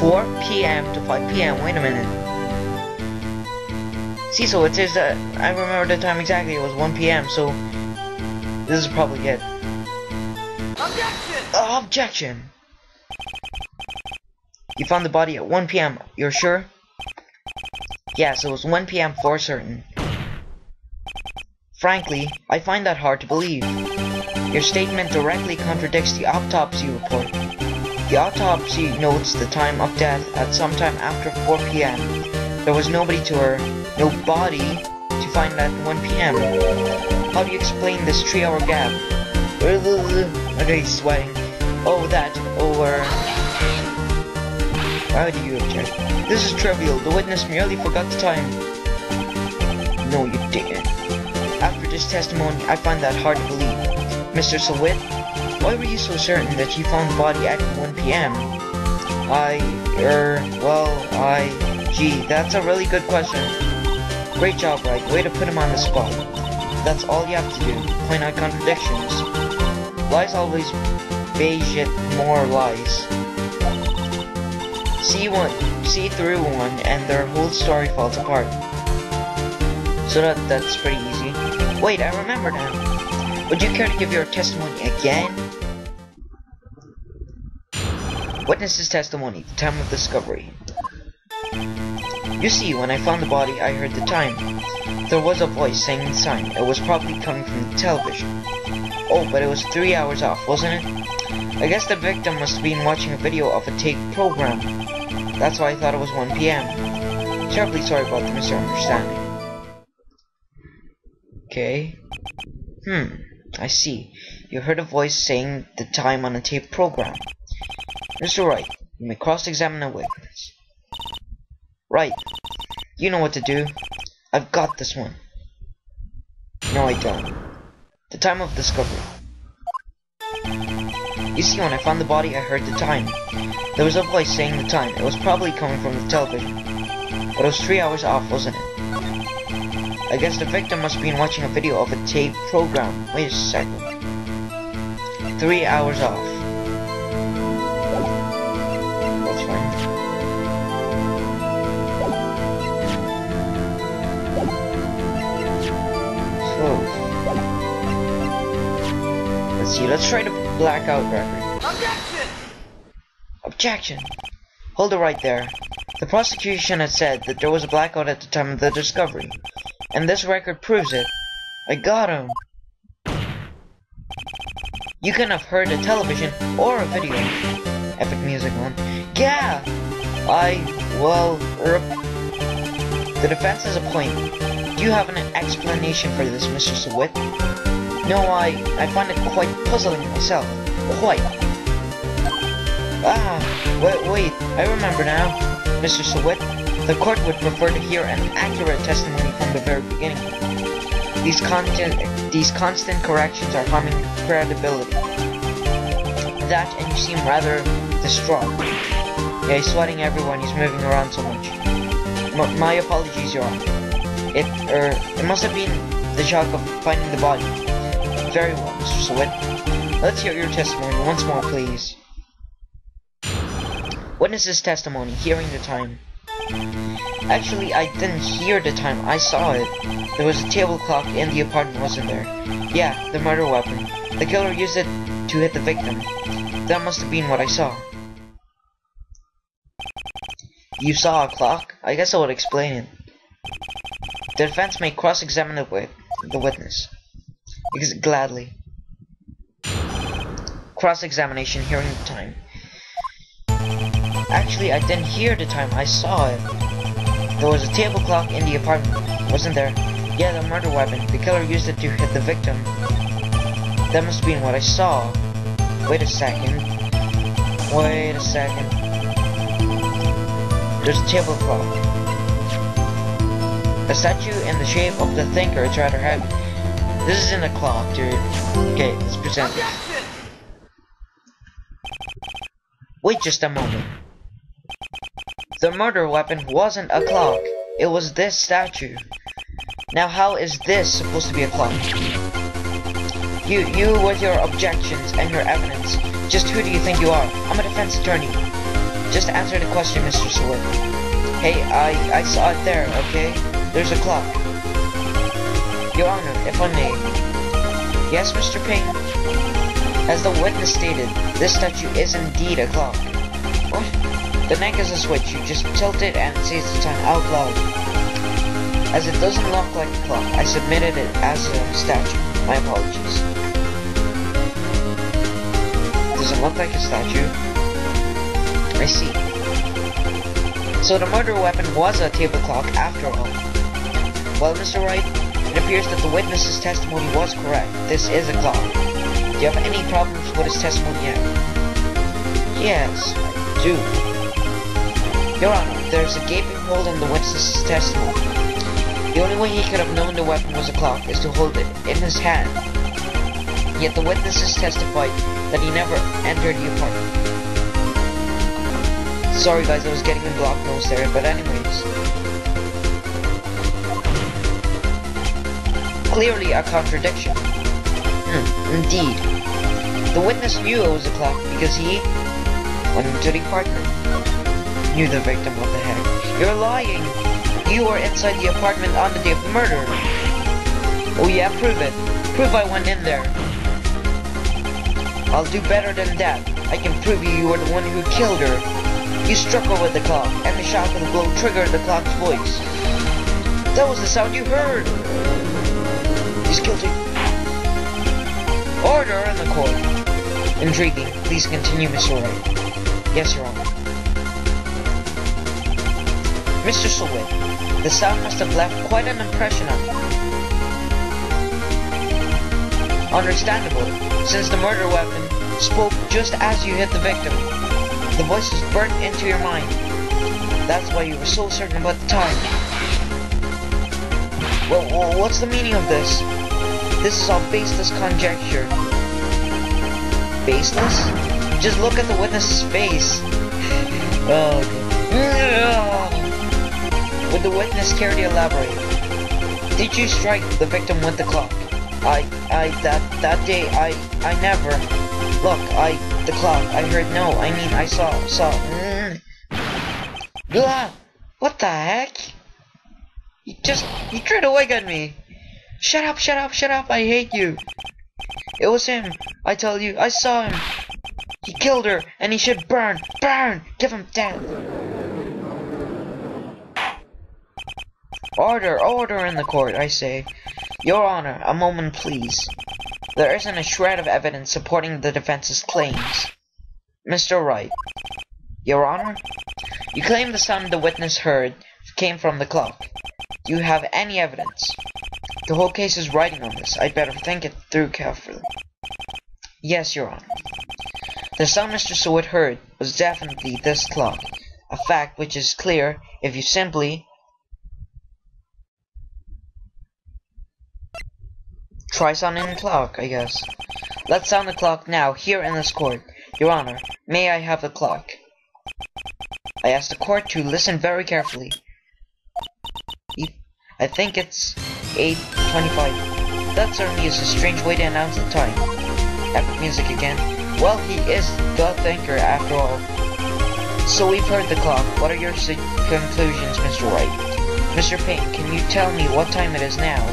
4 p.m. to 5 p.m. Wait a minute. See, so it says that I remember the time exactly. It was 1 p.m. So this is probably it. Objection! Objection! You found the body at 1 p.m. You're sure? Yes, it was 1 p.m. for certain. Frankly, I find that hard to believe. Your statement directly contradicts the autopsy report. The autopsy notes the time of death at sometime after 4 p.m. There was nobody to her, no body to find at 1 p.m. How do you explain this 3-hour gap? Okay, he's sweating. Oh, that, over. Why do you object? This is trivial. The witness merely forgot the time. No, you didn't. After this testimony, I find that hard to believe. Mr. Sawit, why were you so certain that you found the body at 1 p.m.? Gee, that's a really good question. Great job, Wright. Way to put him on the spot. That's all you have to do. Point out contradictions. Lies always beige it more lies. See through one, and their whole story falls apart. So that's pretty easy. Wait, I remember now. Would you care to give your testimony again? Witness's testimony, the time of discovery. You see, when I found the body, I heard the time. There was a voice saying the time. It was probably coming from the television. Oh, but it was 3 hours off, wasn't it? I guess the victim must have been watching a video of a tape program. That's why I thought it was 1 p.m. Terribly sorry about the misunderstanding. Okay. I see. You heard a voice saying the time on a tape program. Mr. Wright, you may cross-examine a witness. Right. You know what to do. I've got this one. No, I don't. The time of discovery. You see, when I found the body, I heard the time. There was a voice saying the time. It was probably coming from the television. But it was 3 hours off, wasn't it? I guess the victim must have been watching a video of a tape program. Wait a second. 3 hours off. That's fine. So, let's see. Let's try the blackout record. Objection! Objection! Hold it right there. The prosecution had said that there was a blackout at the time of the discovery. And this record proves it. I got him. You can have heard a television or a video. Epic music one. Yeah! The defense has a point. Do you have an explanation for this, Mr. Sawit? No, I find it quite puzzling myself. Quite. Wait, I remember now. Mr. Sawit, the court would prefer to hear an accurate testimony from the very beginning. These constant corrections are harming credibility. That, and you seem rather distraught. Yeah, he's sweating everywhere and he's moving around so much. My apologies, Your Honor. It must have been the shock of finding the body. Very well, Mr. Sawit. Let's hear your testimony once more, please. Witness's testimony, hearing the time. Actually, I didn't hear the time, I saw it. There was a table clock in the apartment, wasn't there? Yeah, the murder weapon. The killer used it to hit the victim. That must have been what I saw. You saw a clock? I guess I would explain it. The defense may cross-examine the witness. Gladly. Cross-examination, hearing the time. Actually, I didn't hear the time, I saw it. There was a table clock in the apartment, wasn't there? Yeah, the murder weapon. The killer used it to hit the victim. That must have been what I saw. Wait a second. There's a table clock. A statue in the shape of the thinker. It's rather heavy. This isn't a clock, dude. Okay, let's present this. Wait just a moment. The murder weapon wasn't a clock. It was this statue. Now how is this supposed to be a clock? You with your objections and your evidence. Just who do you think you are? I'm a defense attorney. Just answer the question, Mr. Seward. Hey, I saw it there, okay? There's a clock. Your Honor, if I may. Yes, Mr. Payne? As the witness stated, this statue is indeed a clock. What? The neck is a switch. You just tilt it and it says the time out loud. As it doesn't look like a clock, I submitted it as a statue. My apologies. Does it look like a statue? I see. So the murder weapon was a table clock after all. Well, Mr. Wright, it appears that the witness's testimony was correct. This is a clock. Do you have any problems with his testimony yet? Yes, I do. Your Honor, there's a gaping hole in the witness's testimony. The only way he could have known the weapon was a clock is to hold it in his hand. Yet the witnesses testified that he never entered the apartment. Sorry guys, I was getting a block nose there, but anyways. Clearly a contradiction. Indeed. The witness knew it was a clock because he went into the apartment. Knew the victim, what the heck. You're lying! You were inside the apartment on the day of the murder. Oh yeah, prove it. Prove I went in there. I'll do better than that. I can prove you were the one who killed her. You struck her with the clock, and the shock of the blow triggered the clock's voice. That was the sound you heard! He's guilty. Order in the court. Intriguing. Please continue, Mr. Wright. Yes, Your Honor. Mr. Seward, the sound must have left quite an impression on you. Understandable, since the murder weapon spoke just as you hit the victim. The voice was burnt into your mind. That's why you were so certain about the time. Well, what's the meaning of this? This is all baseless conjecture. Baseless? Just look at the witness's face. Oh, okay. Would the witness care to elaborate? Did you strike the victim with the clock? That day, I never. Look, the clock, I heard no, I mean, I saw. Blah! What the heck? You threw the wig at me. Shut up, I hate you. It was him, I tell you, I saw him. He killed her, and he should burn, give him death. Order in the court, I say. Your Honor, a moment please. There isn't a shred of evidence supporting the defense's claims. Mr. Wright. Your Honor? You claim the sound the witness heard came from the clock. Do you have any evidence? The whole case is riding on this. I'd better think it through carefully. Yes, Your Honor. The sound Mr. Seward heard was definitely this clock. A fact which is clear if you simply try sounding the clock, I guess. Let's sound the clock now, here in this court. Your Honor, may I have the clock? I ask the court to listen very carefully. I think it's 8:25. That certainly is a strange way to announce the time. Epic music again. Well, he is the thinker after all. So we've heard the clock. What are your conclusions, Mr. Wright? Mr. Payne, can you tell me what time it is now?